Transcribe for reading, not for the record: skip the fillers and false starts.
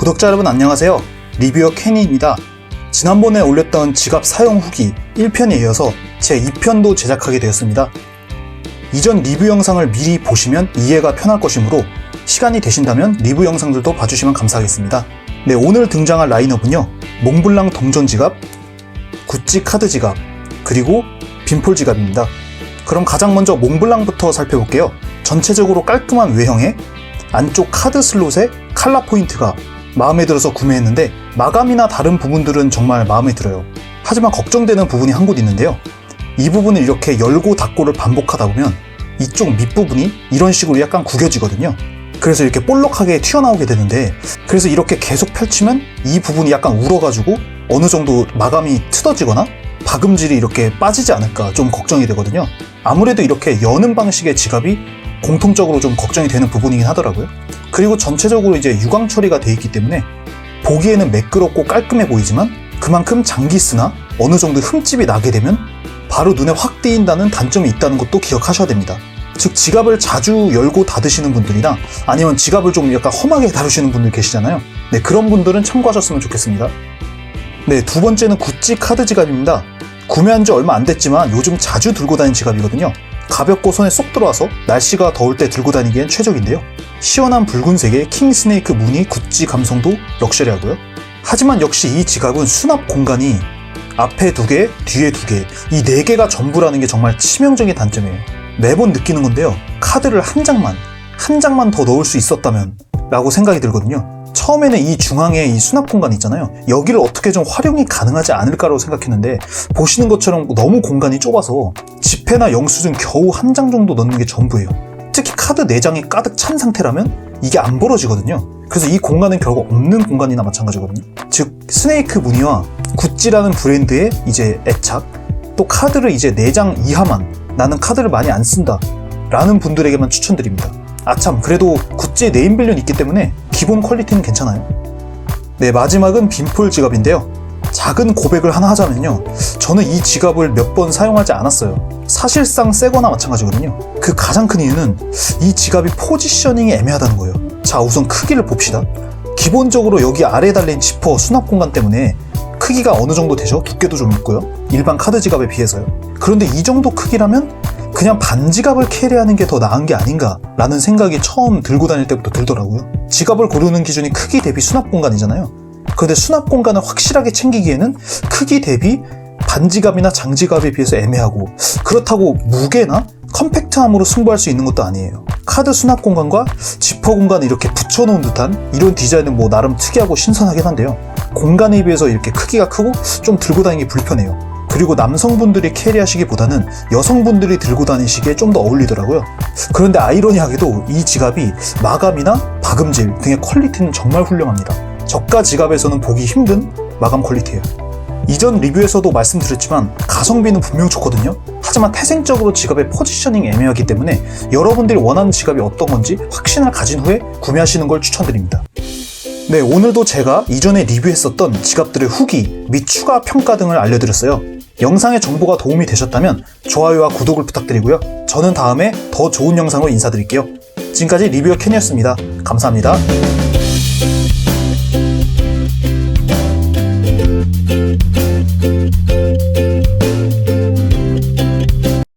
구독자 여러분 안녕하세요. 리뷰어 케니입니다. 지난번에 올렸던 지갑 사용 후기 1편에 이어서 제 2편도 제작하게 되었습니다. 이전 리뷰 영상을 미리 보시면 이해가 편할 것이므로 시간이 되신다면 리뷰 영상들도 봐주시면 감사하겠습니다. 네, 오늘 등장할 라인업은요, 몽블랑 동전 지갑, 구찌 카드 지갑, 그리고 빈폴 지갑입니다. 그럼 가장 먼저 몽블랑부터 살펴볼게요. 전체적으로 깔끔한 외형에 안쪽 카드 슬롯에 칼라 포인트가 마음에 들어서 구매했는데 마감이나 다른 부분들은 정말 마음에 들어요. 하지만 걱정되는 부분이 한 곳 있는데요. 이 부분을 이렇게 열고 닫고를 반복하다 보면 이쪽 밑부분이 이런 식으로 약간 구겨지거든요. 그래서 이렇게 볼록하게 튀어나오게 되는데, 그래서 이렇게 계속 펼치면 이 부분이 약간 울어가지고 어느 정도 마감이 트어지거나 박음질이 이렇게 빠지지 않을까 좀 걱정이 되거든요. 아무래도 이렇게 여는 방식의 지갑이 공통적으로 좀 걱정이 되는 부분이긴 하더라고요. 그리고 전체적으로 이제 유광 처리가 되어 있기 때문에 보기에는 매끄럽고 깔끔해 보이지만 그만큼 장기 쓰나 어느 정도 흠집이 나게 되면 바로 눈에 확 띄인다는 단점이 있다는 것도 기억하셔야 됩니다. 즉, 지갑을 자주 열고 닫으시는 분들이나 아니면 지갑을 좀 약간 험하게 다루시는 분들 계시잖아요. 네, 그런 분들은 참고하셨으면 좋겠습니다. 네, 두 번째는 구찌 카드 지갑입니다. 구매한 지 얼마 안 됐지만 요즘 자주 들고 다니는 지갑이거든요. 가볍고 손에 쏙 들어와서 날씨가 더울 때 들고 다니기엔 최적인데요. 시원한 붉은색의 킹스네이크 무늬 구찌 감성도 럭셔리하고요. 하지만 역시 이 지갑은 수납 공간이 앞에 2개, 뒤에 2개, 이 4개가 전부라는 게 정말 치명적인 단점이에요. 매번 느끼는 건데요. 카드를 한 장만 더 넣을 수 있었다면 라고 생각이 들거든요. 처음에는 이 중앙에 이 수납 공간 있잖아요. 여기를 어떻게 좀 활용이 가능하지 않을까라고 생각했는데 보시는 것처럼 너무 공간이 좁아서 지폐나 영수증 겨우 한 장 정도 넣는 게 전부예요. 특히 카드 4장이 가득 찬 상태라면 이게 안 벌어지거든요. 그래서 이 공간은 결국 없는 공간이나 마찬가지거든요. 즉, 스네이크 무늬와 구찌라는 브랜드의 이제 애착, 또 카드를 이제 4장 이하만, 나는 카드를 많이 안 쓴다 라는 분들에게만 추천드립니다. 아참, 그래도 구찌에 네임밸류는 있기 때문에 기본 퀄리티는 괜찮아요. 네, 마지막은 빈폴 지갑인데요. 작은 고백을 하나 하자면요, 저는 이 지갑을 몇 번 사용하지 않았어요. 사실상 새거나 마찬가지거든요. 그 가장 큰 이유는 이 지갑이 포지셔닝이 애매하다는 거예요. 자, 우선 크기를 봅시다. 기본적으로 여기 아래에 달린 지퍼 수납 공간 때문에 크기가 어느 정도 되죠? 두께도 좀 있고요. 일반 카드 지갑에 비해서요. 그런데 이 정도 크기라면 그냥 반지갑을 캐리하는 게 더 나은 게 아닌가 라는 생각이 처음 들고 다닐 때부터 들더라고요. 지갑을 고르는 기준이 크기 대비 수납 공간이잖아요. 그런데 수납 공간을 확실하게 챙기기에는 크기 대비 반지갑이나 장지갑에 비해서 애매하고, 그렇다고 무게나 컴팩트함으로 승부할 수 있는 것도 아니에요. 카드 수납 공간과 지퍼 공간을 이렇게 붙여놓은 듯한 이런 디자인은 뭐 나름 특이하고 신선하긴 한데요. 공간에 비해서 이렇게 크기가 크고 좀 들고 다니기 불편해요. 그리고 남성분들이 캐리하시기보다는 여성분들이 들고 다니시기에 좀 더 어울리더라고요. 그런데 아이러니하게도 이 지갑이 마감이나 박음질 등의 퀄리티는 정말 훌륭합니다. 저가 지갑에서는 보기 힘든 마감 퀄리티예요. 이전 리뷰에서도 말씀드렸지만 가성비는 분명 좋거든요. 하지만 태생적으로 지갑의 포지셔닝이 애매하기 때문에 여러분들이 원하는 지갑이 어떤 건지 확신을 가진 후에 구매하시는 걸 추천드립니다. 네, 오늘도 제가 이전에 리뷰했었던 지갑들의 후기 및 추가 평가 등을 알려드렸어요. 영상의 정보가 도움이 되셨다면 좋아요와 구독을 부탁드리고요. 저는 다음에 더 좋은 영상으로 인사드릴게요. 지금까지 리뷰어 켄이었습니다. 감사합니다.